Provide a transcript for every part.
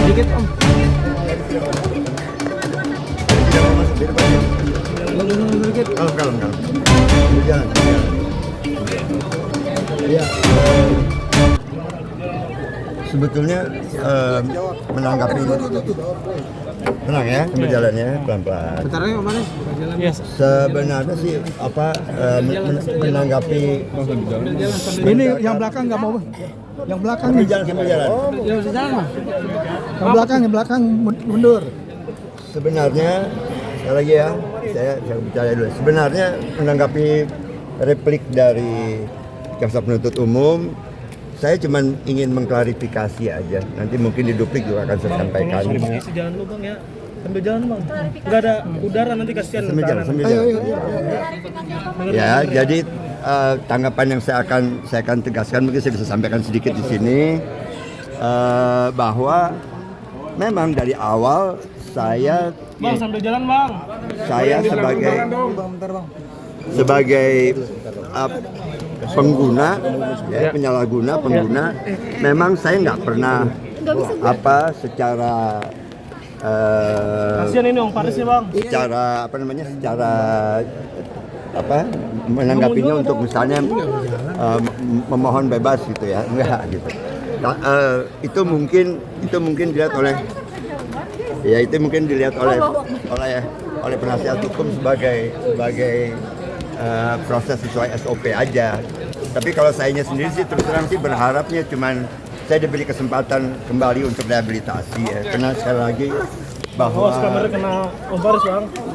Sedikit Om. Sedikit. Kalem. Berjalan. Ya, sebetulnya menanggapi tenang ya, berjalannya pelan-pelan. Bentar aja Om Aris. Yes. Sebenarnya sih menanggapi Ini yang belakang nggak mau, yang belakang nih. sambil jalan. Ya bisa jalan Mas. Yang belakang mundur. Sebenarnya sekali lagi ya, saya bicara dulu. Sebenarnya menanggapi replik dari jaksa penuntut umum, saya cuma ingin mengklarifikasi aja. Nanti mungkin di duplik juga akan saya sampaikan. Jalan lu Bang ya. Sambil jalan Bang. Enggak ada udara nanti kasihan. Sambil jalan. Ya, jadi tanggapan yang saya akan tegaskan, mungkin saya bisa sampaikan sedikit di sini, bahwa memang dari awal saya Bang sambil jalan Bang. Saya sebagai pengguna, ya, penyalahguna, pengguna, memang saya nggak pernah secara Kasihan ini Om Faris ya Bang. secara menanggapinya untuk misalnya memohon bebas gitu ya, enggak gitu. Itu mungkin dilihat oleh oleh penasihat hukum sebagai proses sesuai SOP aja. Tapi kalau sayanya sendiri sih terus terang sih berharapnya cuman saya diberi kesempatan kembali untuk rehabilitasi ya. Karena sekali lagi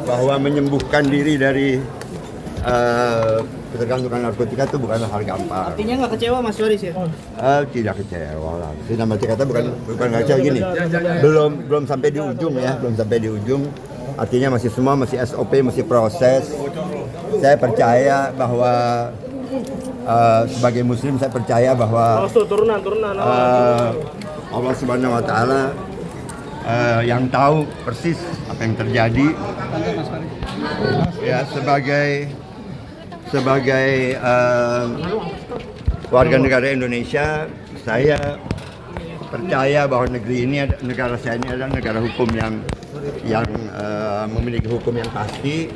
bahwa menyembuhkan diri dari ketergantungan narkotika itu bukanlah hal gampang. Artinya nggak kecewa Mas Faris ya? Tidak kecewa lah. Jadi nama kata bukan kecewa gini. Belum sampai di ujung ya, belum sampai di ujung. Artinya masih SOP, masih proses. Saya percaya bahwa sebagai muslim saya percaya bahwa Allah Subhanahu wa taala yang tahu persis apa yang terjadi. Ya, sebagai warga negara Indonesia, saya percaya bahwa negara saya ini adalah negara hukum yang memiliki hukum yang pasti,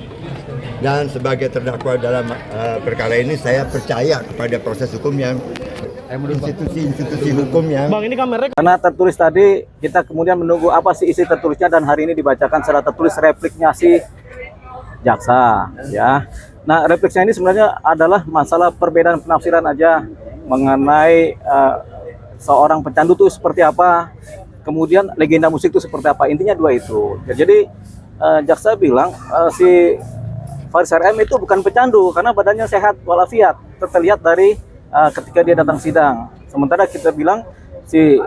dan sebagai terdakwa dalam perkara ini saya percaya kepada proses hukum yang institusi hukum yang Bang ini kameranya. Karena tertulis tadi, kita kemudian menunggu apa sih isi tertulisnya, dan hari ini dibacakan secara tertulis repliknya si jaksa ya. Nah, repliknya ini sebenarnya adalah masalah perbedaan penafsiran aja mengenai seorang pecandu itu seperti apa, kemudian legenda musik itu seperti apa. Intinya dua itu. Jadi jaksa bilang si Faris RM itu bukan pecandu karena badannya sehat walafiat, terlihat dari ketika dia datang sidang. Sementara kita bilang si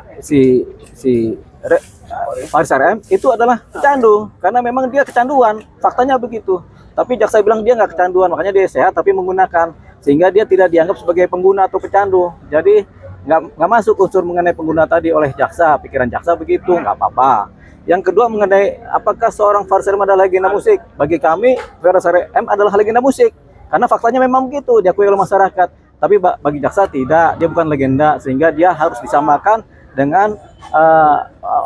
Faris RM itu adalah pecandu karena memang dia kecanduan, faktanya begitu. Tapi jaksa bilang dia nggak kecanduan, makanya dia sehat tapi menggunakan, sehingga dia tidak dianggap sebagai pengguna atau pecandu. Jadi nggak masuk unsur mengenai pengguna tadi oleh jaksa. Pikiran jaksa begitu, nggak apa-apa. Yang kedua mengenai apakah seorang Faris RM adalah legenda musik. Bagi kami Faris RM adalah legenda musik karena faktanya memang begitu, diakui oleh masyarakat. Tapi bagi jaksa tidak, dia bukan legenda, sehingga dia harus disamakan dengan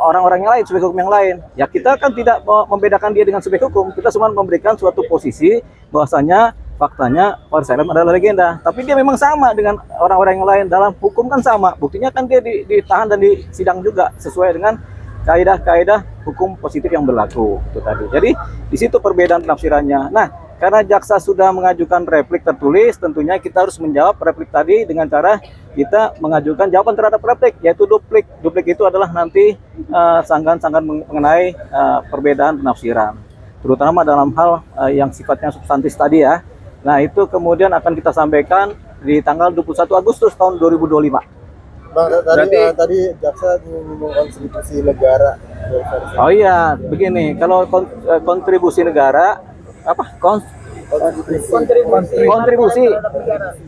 orang-orang yang lain, subjek hukum yang lain. Ya kita kan tidak membedakan dia dengan subjek hukum, kita cuma memberikan suatu posisi bahwasanya faktanya Faris RM adalah legenda. Tapi dia memang sama dengan orang-orang yang lain, dalam hukum kan sama. Buktinya kan dia ditahan dan disidang juga sesuai dengan kaidah-kaidah hukum positif yang berlaku itu tadi. Jadi di situ perbedaan penafsirannya. Nah, karena jaksa sudah mengajukan replik tertulis, tentunya kita harus menjawab replik tadi dengan cara kita mengajukan jawaban terhadap replik, yaitu duplik. Duplik itu adalah nanti sanggahan-sanggahan mengenai perbedaan penafsiran, terutama dalam hal yang sifatnya substantif tadi ya. Nah, itu kemudian akan kita sampaikan di tanggal 21 Agustus tahun 2025. Bang, tadi jaksa menyinggung kontribusi negara. Oh iya, begini, kalau kontribusi negara kontribusi.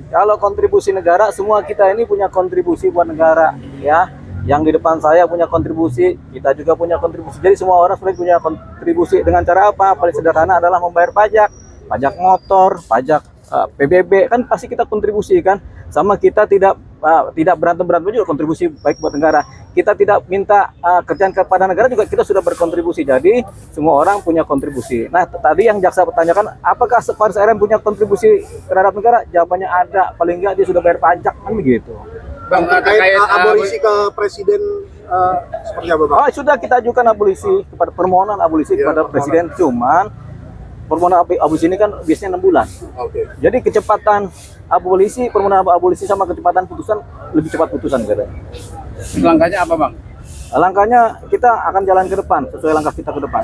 Kalau kontribusi negara, semua kita ini punya kontribusi buat negara, ya. Yang di depan saya punya kontribusi, kita juga punya kontribusi. Jadi semua orang sebenarnya punya kontribusi. Dengan cara apa? Paling sederhana adalah membayar pajak motor, pajak PBB, kan pasti kita kontribusi kan. Sama kita tidak berantem juga, kontribusi baik buat negara. Kita tidak minta kerjaan kepada negara juga, kita sudah berkontribusi. Jadi semua orang punya kontribusi. Nah tadi yang jaksa pertanyakan, apakah Faris RM punya kontribusi terhadap negara? Jawabannya ada, paling enggak dia sudah bayar pajak, kan begitu. Bang, terkait abolisi ke presiden seperti apa, Bang? Oh, sudah kita ajukan abolisi kepada permohonan abolisi kepada presiden, cuman permohonan abolisi ini kan biasanya 6 bulan. Oke. Jadi kecepatan abolisi, permohonan abolisi sama kecepatan putusan lebih cepat putusan katanya. Langkahnya apa, Bang? Langkahnya kita akan jalan ke depan sesuai langkah kita ke depan.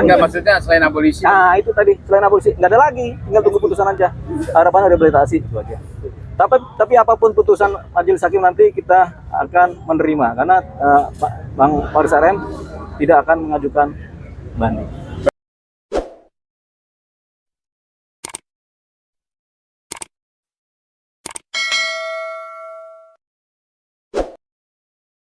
Enggak, maksudnya selain abolisi. Nah itu tadi, selain abolisi nggak ada lagi, tinggal tunggu putusan aja. Harapannya rehabilitasi itu aja. Tapi apapun putusan majelis hakim nanti kita akan menerima karena Bang Faris RM tidak akan mengajukan banding.